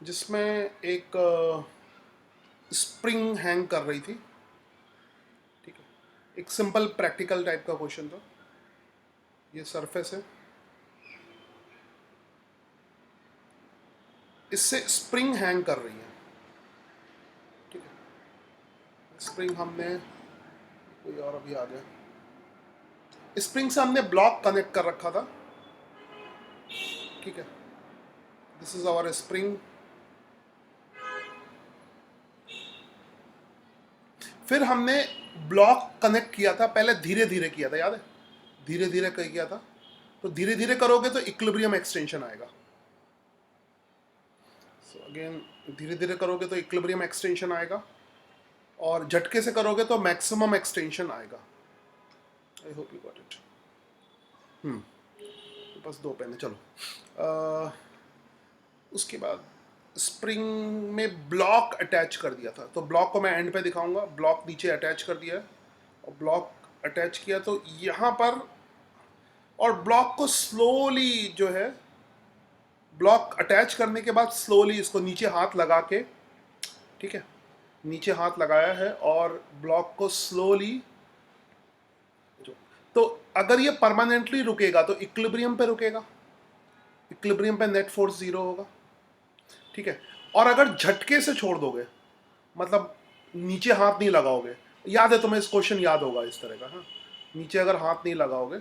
जिसमें एक spring hang कर रही थी। ठीक है, एक सिंपल प्रैक्टिकल टाइप का क्वेश्चन था। ये सरफेस है, इससे स्प्रिंग हैंग कर रही है। ठीक है, स्प्रिंग हमने कोई और अभी आ गया, स्प्रिंग से हमने ब्लॉक कनेक्ट कर रखा था। ठीक है, दिस इज आवर स्प्रिंग। फिर हमने ब्लॉक कनेक्ट किया था, पहले धीरे धीरे किया था, याद है? धीरे धीरे किया था। तो धीरे धीरे करोगे तो इक्विलिब्रियम एक्सटेंशन आएगा। सो अगेन धीरे धीरे करोगे तो इक्विलिब्रियम एक्सटेंशन आएगा, और झटके से करोगे तो मैक्सिमम एक्सटेंशन आएगा। I hope you got it. बस दो पेन है, चलो। उसके बाद स्प्रिंग में ब्लॉक अटैच कर दिया था, तो ब्लॉक को मैं एंड पे दिखाऊंगा। ब्लॉक नीचे अटैच कर दिया है, और ब्लॉक अटैच किया तो यहाँ पर, और ब्लॉक को स्लोली जो है, ब्लॉक अटैच करने के बाद स्लोली इसको नीचे हाथ लगा के, ठीक है, नीचे हाथ लगाया है और ब्लॉक को स्लोली, तो अगर ये परमानेंटली रुकेगा तो इक्विलिब्रियम पे रुकेगा, इक्विलिब्रियम पे नेट फोर्स जीरो होगा। ठीक है, और अगर झटके से छोड़ दोगे, मतलब नीचे हाथ नहीं लगाओगे, याद है तुम्हें, इस क्वेश्चन याद होगा इस तरह का। हाँ, नीचे अगर हाथ नहीं लगाओगे,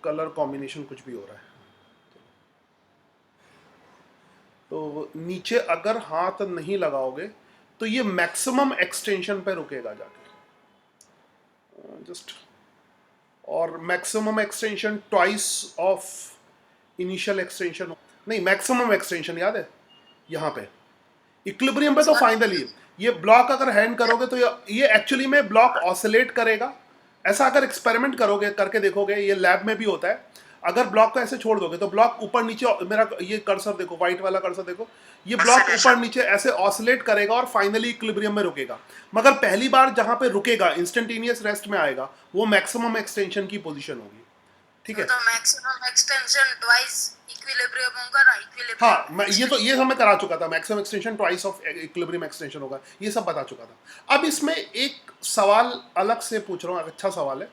कलर कॉम्बिनेशन कुछ भी हो रहा है, तो नीचे अगर हाथ नहीं लगाओगे तो ये मैक्सिमम एक्सटेंशन पे रुकेगा जाके, जस्ट। और maximum extension twice of initial extension, नहीं, मैक्सिमम एक्सटेंशन याद है यहाँ पे। इक्विलिब्रियम पे तो फाइनली ये ब्लॉक अगर हैंड करोगे तो ये एक्चुअली में ब्लॉक ऑसिलेट करेगा। ऐसा अगर एक्सपेरिमेंट करोगे, करके देखोगे, ये लैब में भी होता है। अगर ब्लॉक को ऐसे छोड़ दोगे तो ब्लॉक ऊपर नीचे, मेरा ये कर्सर देखो, व्हाइट वाला कर्सर देखो, ये ब्लॉक ऊपर नीचे ऐसे ऑसिलेट करेगा और फाइनली इक्विलिब्रियम में रुकेगा। मगर पहली बार जहां पे रुकेगा, इंस्टेंटेनियस रेस्ट में आएगा, वो मैक्सिमम एक्सटेंशन की पोजीशन होगी। ठीक है, तो मैक्सिमम एक्सटेंशन ट्वाइस इक्विलिब्रियम होगा ना, इक्विलिब्रियम। हाँ, ये सब मैं करा चुका था। Maximum extension twice of equilibrium extension होगा, ये सब बता चुका था। अब इसमें एक सवाल अलग से पूछ रहा हूँ, अच्छा सवाल है,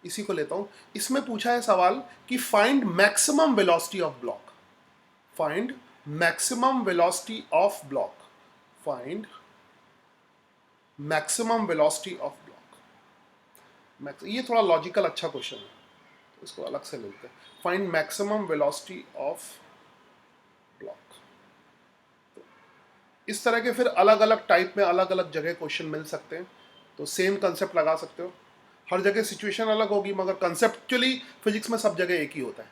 इसी को लेता हूँ। इसमें पूछा है सवाल कि find maximum velocity of block, find maximum velocity of block, find maximum velocity of block. ये थोड़ा लॉजिकल अच्छा क्वेश्चन है, तो इसको अलग से लेते हैं। Find maximum velocity of block. इस तरह के फिर अलग अलग टाइप में अलग अलग जगह क्वेश्चन मिल सकते हैं, तो सेम कंसेप्ट लगा सकते हो। हर जगह सिचुएशन अलग होगी, मगर कंसेप्चुअली फिजिक्स में सब जगह एक ही होता है।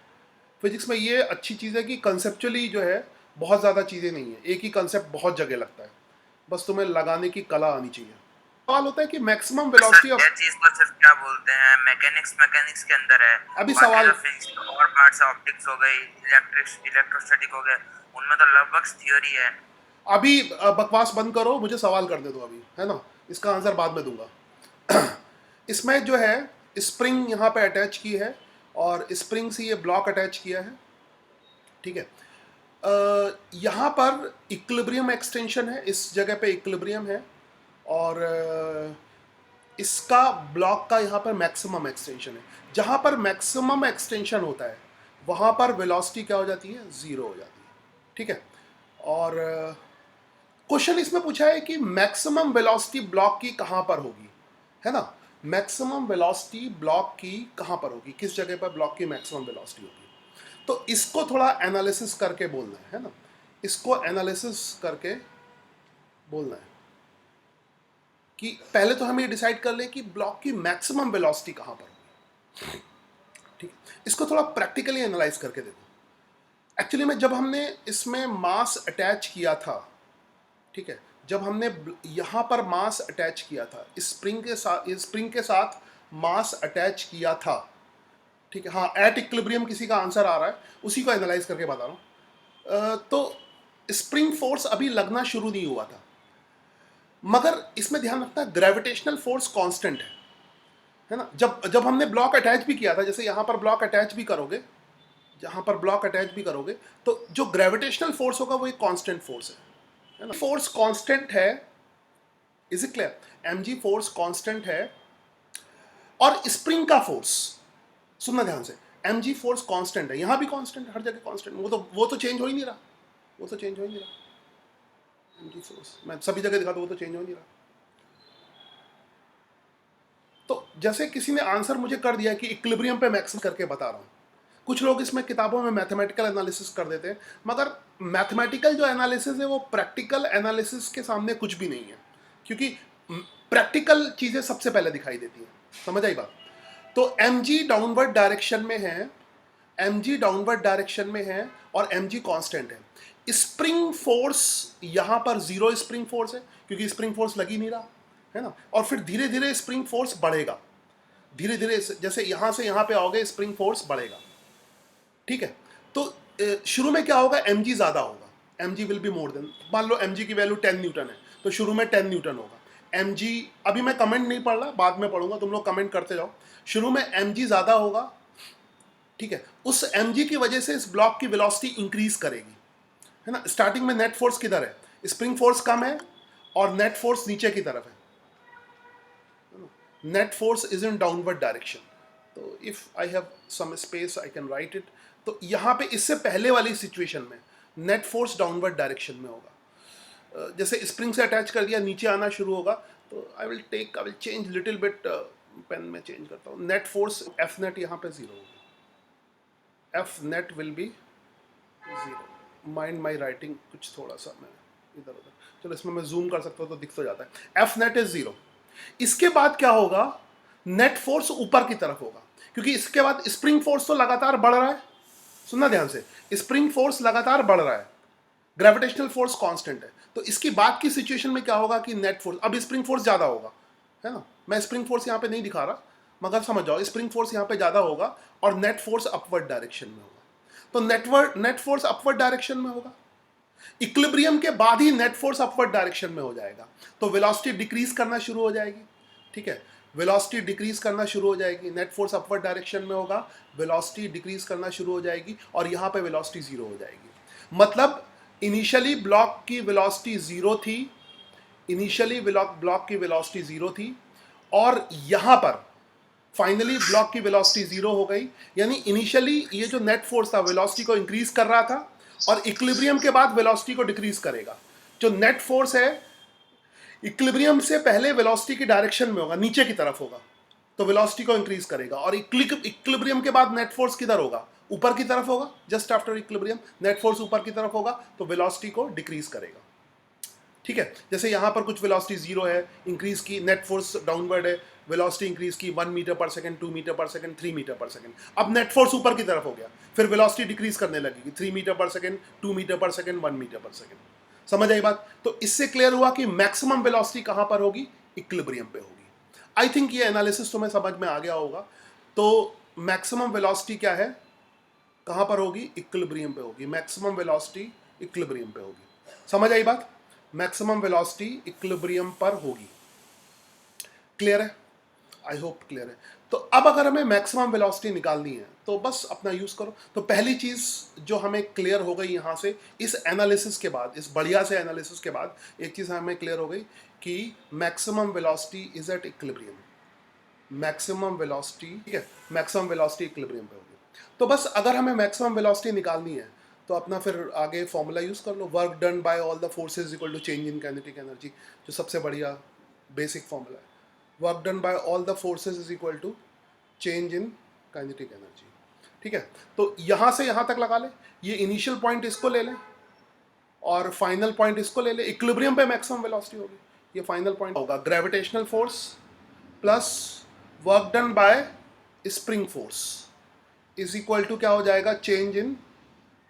फिजिक्स में ये अच्छी चीज़ है कि कंसेप्चुअली जो है बहुत ज़्यादा चीज़ें नहीं है, एक ही कंसेप्ट बहुत जगह लगता है, बस तुम्हें लगाने की कला आनी चाहिए। सवाल होता है कि मैक्सिमम वेलोसिटी ऑफ, ये चीज को सिर्फ क्या बोलते हैं, मैकेनिक्स, मैकेनिक्स के अंदर है। अभी बाकी सवाल, जो फिजिक्स और पार्ट्स, ऑप्टिक्स हो गई, इलेक्ट्रोस्टैटिक हो गए, उनमें तो लगभग थ्योरी है। अभी बकवास बंद करो, मुझे सवाल कर दे दो अभी, है ना, इसका आंसर बाद में दूंगा। इसमें जो है स्प्रिंग यहाँ पे अटैच की है, और स्प्रिंग से ये ब्लॉक अटैच किया है। ठीक है, यहाँ पर इक्विलिब्रियम एक्सटेंशन है, इस जगह पे इक्विलिब्रियम है, और इसका ब्लॉक का यहाँ पर मैक्सिमम एक्सटेंशन है। जहाँ पर मैक्सिमम एक्सटेंशन होता है वहाँ पर वेलोसिटी क्या हो जाती है, ज़ीरो हो जाती है। ठीक है, और क्वेश्चन इसमें पूछा है कि मैक्सिमम वेलोसिटी ब्लॉक की कहाँ पर होगी, है ना, मैक्सिमम वेलोसिटी ब्लॉक की कहाँ पर होगी, किस जगह पर ब्लॉक की मैक्सिमम वेलोसिटी होगी। तो इसको थोड़ा एनालिसिस करके बोलना है ना, इसको एनालिसिस करके बोलना है कि पहले तो हम ये डिसाइड कर लें कि ब्लॉक की मैक्सिमम वेलोसिटी कहाँ पर होगी। ठीक है, इसको थोड़ा प्रैक्टिकली एनालाइज करके देखो। एक्चुअली में जब हमने इसमें मास अटैच किया था, ठीक है, जब हमने यहाँ पर मास अटैच किया था, स्प्रिंग के साथ मास अटैच किया था, ठीक है, हाँ, एट इक्विलिब्रियम किसी का आंसर आ रहा है, उसी को एनालाइज करके बता रहा हूँ। तो स्प्रिंग फोर्स अभी लगना शुरू नहीं हुआ था, मगर इसमें ध्यान रखना ग्रेविटेशनल फोर्स कांस्टेंट है ना। जब जब हमने ब्लॉक अटैच भी किया था, जैसे यहाँ पर ब्लॉक अटैच भी करोगे, जहाँ पर ब्लॉक अटैच भी करोगे तो जो ग्रेविटेशनल फोर्स होगा वो एक कांस्टेंट फोर्स है ना। फोर्स कांस्टेंट है, is it clear? mg force constant है और स्प्रिंग का फोर्स, सुनना ध्यान से, mg फोर्स कांस्टेंट है, यहाँ भी कांस्टेंट, हर जगह कांस्टेंट, वो तो चेंज हो ही नहीं रहा, वो तो चेंज हो ही नहीं रहा। mg फोर्स मैं सभी जगह दिखा दूँ, वो तो चेंज हो ही नहीं रहा। तो जैसे किसी ने आंसर मुझे कर दिया कि इक्विलिब्रियम पे मैक्सिमम करके बता रहा हूँ। कुछ लोग इसमें किताबों में मैथमेटिकल एनालिसिस कर देते हैं, मगर मैथमेटिकल जो एनालिसिस है वो प्रैक्टिकल एनालिसिस के सामने कुछ भी नहीं है, क्योंकि प्रैक्टिकल चीज़ें सबसे पहले दिखाई देती हैं। समझ आई बात? तो mg डाउनवर्ड डायरेक्शन में है, mg डाउनवर्ड डायरेक्शन में है और mg कांस्टेंट है। स्प्रिंग फोर्स यहाँ पर जीरो स्प्रिंग फोर्स है क्योंकि स्प्रिंग फोर्स लग ही नहीं रहा है ना, और फिर धीरे धीरे स्प्रिंग फोर्स बढ़ेगा, धीरे धीरे जैसे यहाँ से यहाँ पे आओगे स्प्रिंग फोर्स बढ़ेगा, ठीक है। तो शुरू में क्या होगा, mg ज़्यादा होगा, mg will be more than, मान लो mg की वैल्यू 10 न्यूटन है तो शुरू में 10 न्यूटन होगा। mg, अभी मैं कमेंट नहीं पढ़ रहा, बाद में पढ़ूंगा, तुम लोग कमेंट करते जाओ। शुरू में mg ज़्यादा होगा, ठीक है, उस mg की वजह से इस ब्लॉक की वेलोसिटी इंक्रीज करेगी, है ना। स्टार्टिंग में नेट फोर्स किधर है, स्प्रिंग फोर्स कम है और नेट फोर्स नीचे की तरफ है, net force is in downward direction. तो if I have some space I can write it. तो यहाँ पे इससे पहले वाली सिचुएशन में नेट फोर्स डाउनवर्ड डायरेक्शन में होगा, जैसे स्प्रिंग से अटैच कर दिया नीचे आना शुरू होगा, तो I will change little bit, pen में चेंज करता हूँ। नेट फोर्स एफ नेट यहाँ पे जीरो होगा, F net will be zero. Mind my writing कुछ थोड़ा सा मैं इधर उधर, चलो इसमें मैं जूम कर सकता हूँ तो दिख तो जाता है। F net is zero. इसके बाद क्या होगा, नेट फोर्स ऊपर की तरफ होगा, क्योंकि इसके बाद स्प्रिंग फोर्स तो लगातार बढ़ रहा है, सुनना ध्यान से, स्प्रिंग फोर्स लगातार बढ़ रहा है, ग्रेविटेशनल फोर्स कांस्टेंट है। तो इसकी बाद की सिचुएशन में क्या होगा कि नेट फोर्स, अब स्प्रिंग फोर्स ज़्यादा होगा, है ना। मैं स्प्रिंग फोर्स यहाँ पे नहीं दिखा रहा, मगर समझ जाओ, स्प्रिंग फोर्स यहाँ पे ज़्यादा होगा और नेट फोर्स अपवर्ड डायरेक्शन में होगा। तो नेट फोर्स अपवर्ड डायरेक्शन में होगा, इक्विलिब्रियम के बाद ही नेट फोर्स अपवर्ड डायरेक्शन में हो जाएगा, तो वेलोसिटी डिक्रीज करना शुरू हो जाएगी, ठीक है, वेलोसिटी डिक्रीज करना शुरू हो जाएगी, नेट फोर्स अपवर्ड डायरेक्शन में होगा, वेलोसिटी डिक्रीज करना शुरू हो जाएगी और यहाँ पे वेलोसिटी जीरो हो जाएगी। मतलब इनिशियली ब्लॉक की वेलोसिटी जीरो थी, इनिशियली ब्लॉक की वेलोसिटी जीरो थी और यहाँ पर फाइनली ब्लॉक की वेलोसिटी जीरो हो गई। यानी इनिशियली ये जो नेट फोर्स था वेलोसिटी को इंक्रीज कर रहा था और इक्विलिब्रियम के बाद वेलोसिटी को डिक्रीज करेगा। जो नेट फोर्स है इक्विलिब्रियम से पहले वेलोसिटी की डायरेक्शन में होगा, नीचे की तरफ होगा, तो वेलोसिटी को इंक्रीज करेगा, और इक्विलिब्रियम के बाद नेट फोर्स किधर होगा, ऊपर की तरफ होगा। Just after equilibrium net force ऊपर की तरफ होगा तो वेलोसिटी को डिक्रीज करेगा, ठीक है। जैसे यहाँ पर कुछ वेलोसिटी जीरो है, इंक्रीज की, नेट फोर्स डाउनवर्ड है, वेलोसिटी इंक्रीज की 1 मीटर पर सेकंड, 2 मीटर पर सेकंड, 3 मीटर पर सेकंड। अब नेट फोर्स ऊपर की तरफ हो गया, फिर वेलोसिटी डिक्रीज करने लगेगी, 3 मीटर पर सेकंड, 2 मीटर पर सेकंड, 1 मीटर पर सेकंड। समझ आई बात? तो इससे क्लियर हुआ कि मैक्सिमम वेलोसिटी कहाँ पर होगी, इक्विलिब्रियम पे होगी। आई थिंक ये एनालिसिस तुम्हें समझ में आ गया होगा। तो मैक्सिमम वेलोसिटी क्या है, कहाँ पर होगी, इक्विलिब्रियम पे होगी। मैक्सिमम वेलोसिटी इक्विलिब्रियम पे होगी। समझ आई बात? मैक्सिमम वेलोसिटी इक्विलिब्रियम पर होगी। क्लियर है? आई होप क्लियर है। तो अब अगर हमें मैक्सिमम वेलोसिटी निकालनी है तो बस अपना यूज़ करो। तो पहली चीज़ जो हमें क्लियर हो गई यहाँ से, इस एनालिसिस के बाद, इस बढ़िया से एनालिसिस के बाद एक चीज़ हमें क्लियर हो गई कि maximum velocity is at equilibrium. Maximum velocity, ठीक है, मैक्सिमम वेलोसिटी इक्विलिब्रियम पे होगी। तो बस अगर हमें मैक्सिमम वेलोसिटी निकालनी है तो अपना फिर आगे फॉर्मूला यूज़ कर लो, work done by all the forces equal to change in kinetic energy, जो सबसे बढ़िया बेसिक फॉर्मूला है। Work done by all the forces is equal to change in kinetic energy, ठीक है। तो यहाँ से यहाँ तक लगा ले, ये इनिशियल पॉइंट इसको ले लें और फाइनल पॉइंट इसको ले ले। इक्विलिब्रियम पे मैक्सिमम वेलोसिटी होगी, ये फाइनल पॉइंट होगा। Gravitational force plus work done by spring force is equal to क्या हो जाएगा, change in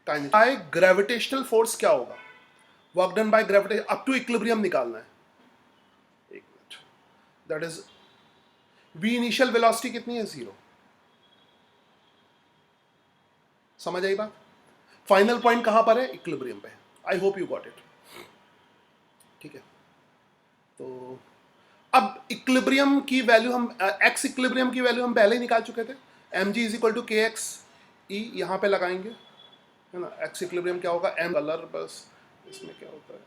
kinetic. By gravitational force क्या होगा, work done by gravitation up to equilibrium निकालना है। एक minute, that is we initial velocity कितनी है, जीरो। समझ आई बात? फाइनल पॉइंट कहां पर है, इक्विलिब्रियम पे। I hope you got it, ठीक है। तो अब इक्विलिब्रियम की वैल्यू हम एक्स इक्विलिब्रियम की वैल्यू हम पहले ही निकाल चुके थे। mg इज इक्वल टू के एक्स ई यहाँ पे लगाएंगे, है ना। एक्स इक्विलिब्रियम क्या होगा, एम कलर, बस इसमें क्या होता है,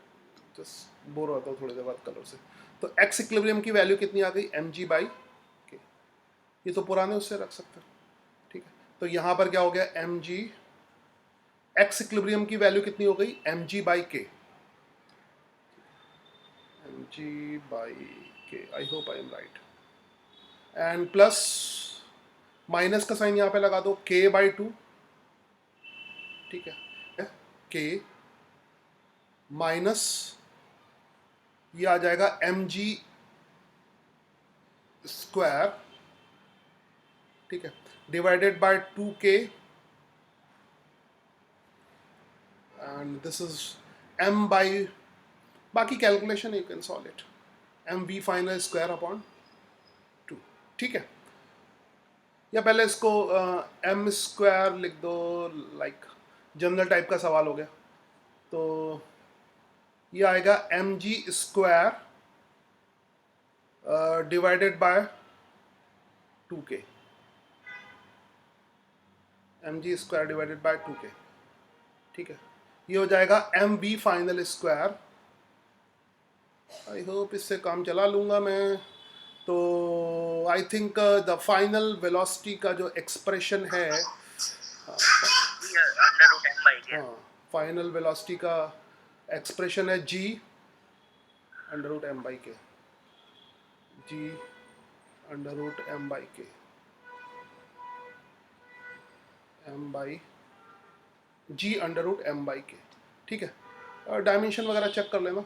जस्ट बोर होता हूँ थोड़ी देर बाद कलर से। तो एक्स इक्विलिब्रियम की वैल्यू कितनी आ गई, एम जी बाई के। ये तो पुराने उससे रख सकते हैं, ठीक है। तो यहाँ पर क्या हो गया, एम जी, एक्स इक्विलिब्रियम की वैल्यू कितनी हो गई, M G by K, M G by के, I hope I am right. And plus minus का साइन यहाँ पे लगा दो, के बाई टू, ठीक है, के माइनस ये आ जाएगा एम जी स्क्वायर, ठीक है, divided by 2k, and this is m by, बाकी calculation you can solve it, M V final square upon 2, ठीक है। या पहले इसको एम स्क्वायर लिख दो, लाइक जनरल टाइप का सवाल हो गया। तो ये आएगा M G square divided by 2k, M G square divided by 2k, ठीक है। ये हो जाएगा M B final square, I hope इससे काम चला लूँगा मैं। तो I think the final velocity का जो एक्सप्रेशन है, अंडर रूट एम बाई के। हाँ, फाइनल वेलोसिटी का एक्सप्रेशन है G under root M by K, G under root M by K, M by G under root M by K, ठीक है। और डायमेंशन वगैरह चेक कर लेना।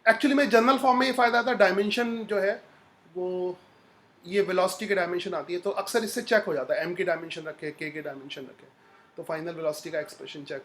एक्चुअली में जनरल फॉर्म में ये फ़ायदा था, डायमेंशन जो है वो ये वेलोसिटी की डायमेंशन आती है, तो अक्सर इससे चेक हो जाता है, एम की डायमेंशन रखे, के की डायमेंशन रखे, तो फाइनल वेलोसिटी का एक्सप्रेशन चेक